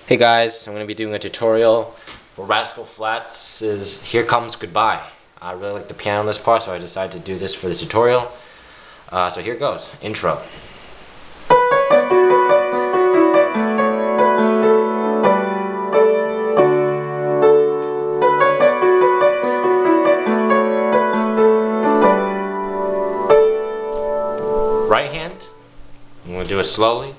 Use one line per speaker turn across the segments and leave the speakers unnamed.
Hey guys, I'm going to be doing a tutorial for Rascal Flatts' Here Comes Goodbye. I really like the piano in this part, so I decided to do this for the tutorial. So here goes. Intro. Right hand. I'm going to do it slowly.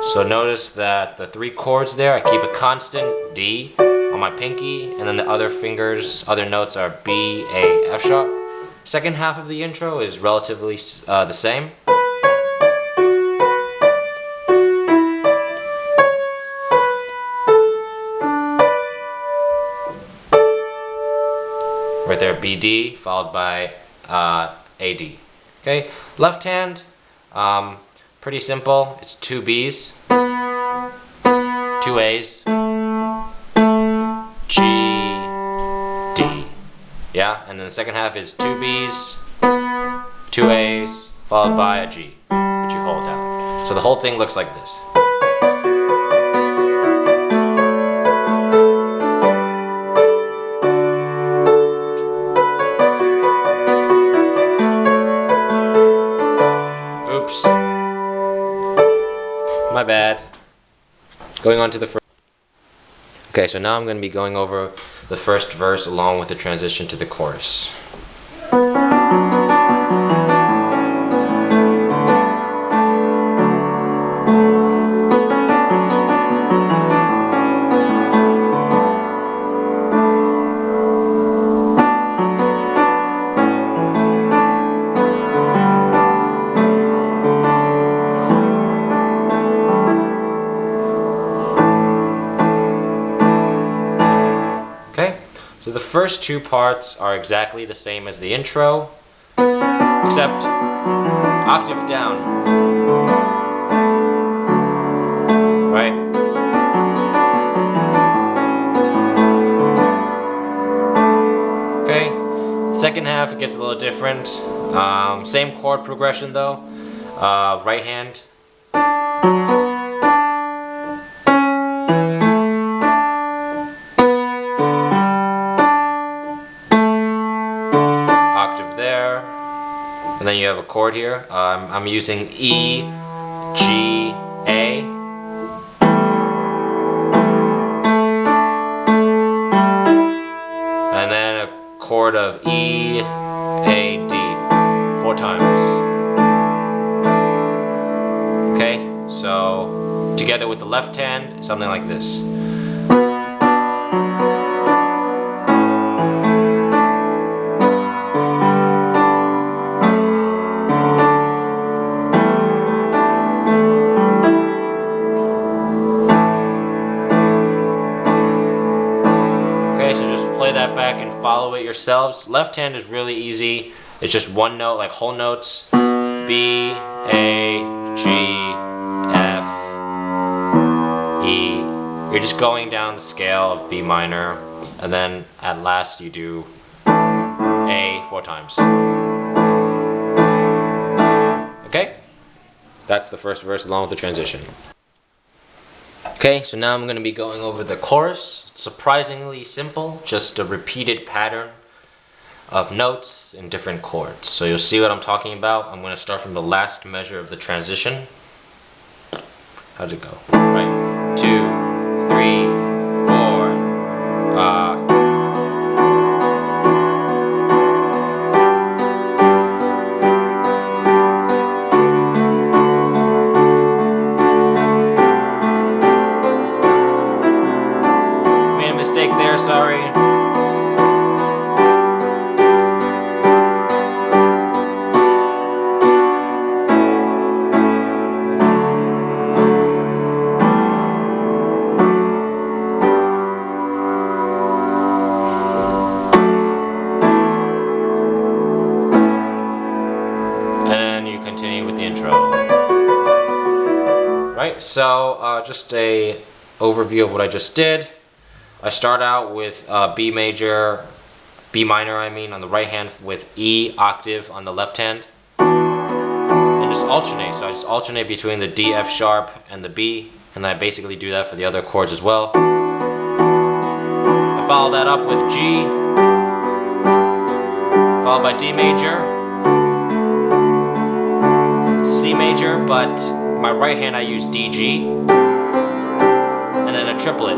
So notice that the three chords there, I keep a constant D on my pinky, and then the other fingers, other notes are B, A, F sharp. Second half of the intro is relatively the same. Right there, B, D, followed by A, D. Okay, left hand, pretty simple. It's two B's, two A's, G, D. Yeah, and then the second half is two B's, two A's, followed by a G, which you hold down. So the whole thing looks like this. Oops. My bad. Going on to the first. Okay, so now I'm going to be going over the first verse along with the transition to the chorus. So the first two parts are exactly the same as the intro, except octave down, right? Okay, second half it gets a little different. Same chord progression though, right hand. There, and then you have a chord here. I'm using E, G, A, and then a chord of E, A, D, 4 times. Okay, so together with the left hand, something like this. Play that back and follow it yourselves. Left hand is really easy. It's just one note, like whole notes. B, A, G, F, E. You're just going down the scale of B minor, and then at last you do A 4 times. Okay? That's the first verse along with the transition. Okay, so now I'm going to be going over the chorus. It's surprisingly simple, just a repeated pattern of notes in different chords. So you'll see what I'm talking about. I'm going to start from the last measure of the transition. How'd it go? Right, 2, 3, 4, mistake there, sorry. And then you continue with the intro. Right, so just a overview of what I just did. I start out with B major, B minor I mean, on the right hand with E octave on the left hand. And just alternate, so I just alternate between the D, F sharp, and the B, and I basically do that for the other chords as well. I follow that up with G, followed by D major, C major, but my right hand I use D, G, and then a triplet.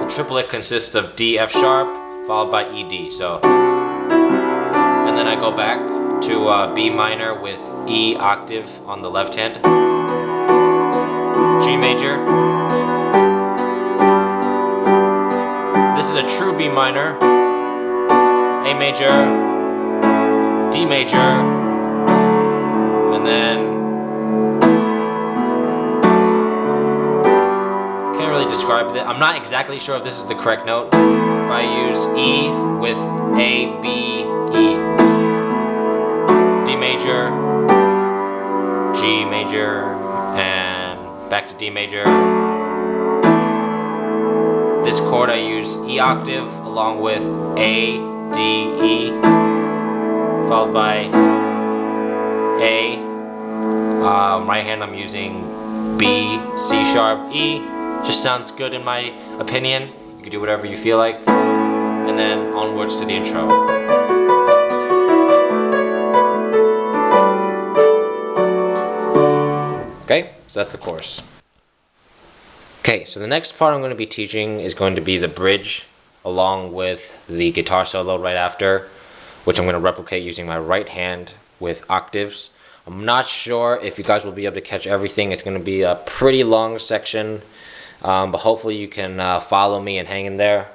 The triplet consists of D, F sharp, followed by E, D. So, and then I go back to B minor with E octave on the left hand, G major. This is a true B minor, A major, D major, and then can't really describe it. I'm not exactly sure if this is the correct note, but I use E with A, B, E, D major, G major, and back to D major. This chord I use E octave along with A, D, E, followed by A. Right hand I'm using B, C sharp, E. Just sounds good in my opinion. You can do whatever you feel like. And then onwards to the intro. Okay, so that's the chorus. Okay, so the next part I'm going to be teaching is going to be the bridge along with the guitar solo right after, which I'm going to replicate using my right hand with octaves. I'm not sure if you guys will be able to catch everything. It's going to be a pretty long section, but hopefully you can follow me and hang in there.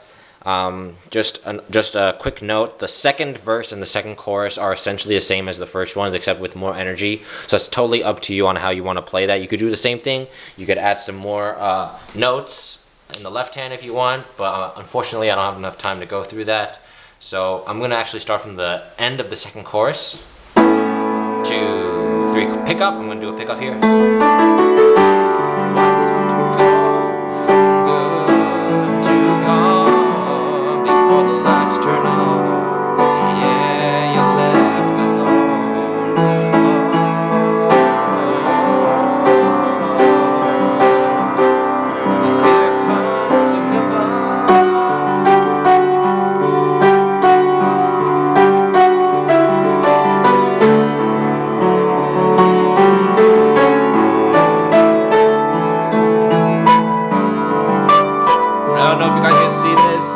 Just a quick note, the second verse and the second chorus are essentially the same as the first ones, except with more energy. So it's totally up to you on how you want to play that. You could do the same thing. You could add some more notes in the left hand if you want, but unfortunately I don't have enough time to go through that. So I'm going to actually start from the end of the second chorus. 2, 3, pickup. I'm going to do a pickup here. Turn off, yeah, you're left alone. Here comes a goodbye. I don't know if you guys can see this.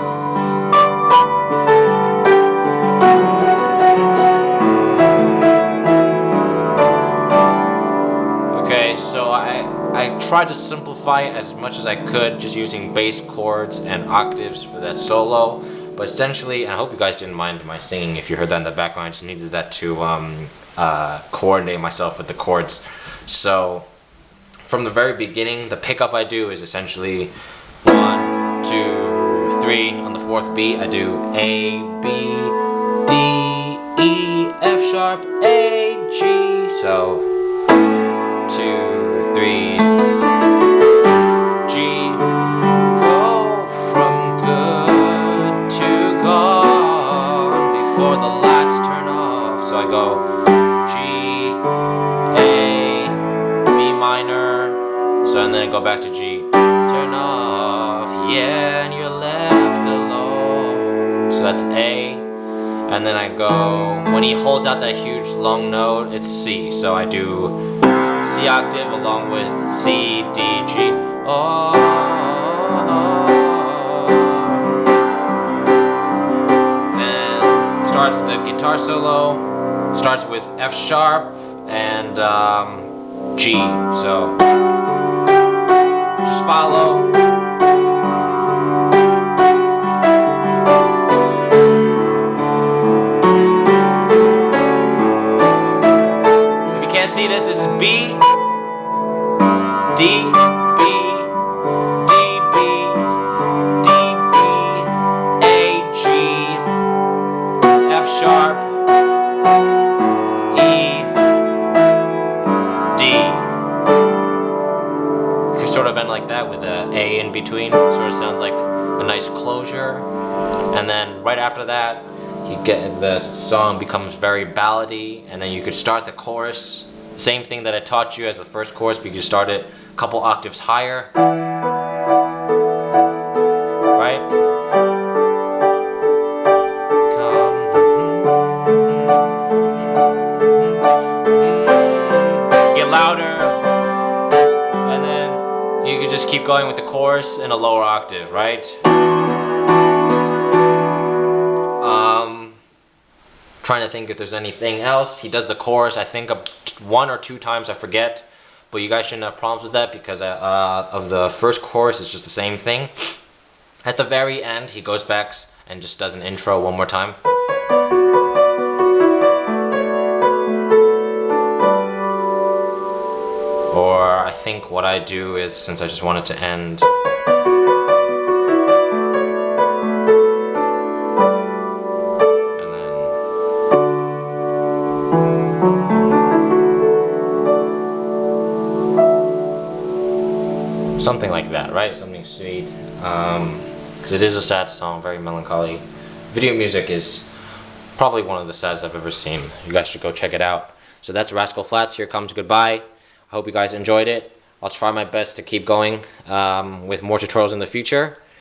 So I tried to simplify it as much as I could, just using bass chords and octaves for that solo. But essentially, and I hope you guys didn't mind my singing if you heard that in the background, I just needed that to coordinate myself with the chords. So from the very beginning, the pickup I do is essentially 1, 2, 3. On the fourth beat, I do A, B, D, E, F sharp, A, G. So 2, 3, G, go from good to gone before the lights turn off. So I go G, A, B minor, so and then I go back to G, turn off, yeah, and you're left alone. So that's A, and then I go, when he holds out that huge long note, it's C, so I do C octave along with C, D, G. Oh, and starts the guitar solo. Starts with F sharp and G. So just follow. If you can't see this, this is B. D, B, D, B, D, B, A, G, F sharp, E, D. You can sort of end like that with a A in between. between. Sort of sounds like a nice closure. And then right after that, the song becomes very ballady, and then you could start the chorus. Same thing that I taught you as the first chorus, but you can start it a couple octaves higher. Right? Get louder. And then you can just keep going with the chorus in a lower octave, right? Trying to think if there's anything else. He does the chorus, I think, 1 or 2 times, I forget. But you guys shouldn't have problems with that because of the first chorus, it's just the same thing. At the very end, he goes back and just does an intro one more time. Or I think what I do is, since I just want it to end, something like that, right? Something sweet. Because it is a sad song, very melancholy. Video music is probably one of the saddest I've ever seen. You guys should go check it out. So that's Rascal Flatts. Here Comes Goodbye. I hope you guys enjoyed it. I'll try my best to keep going with more tutorials in the future.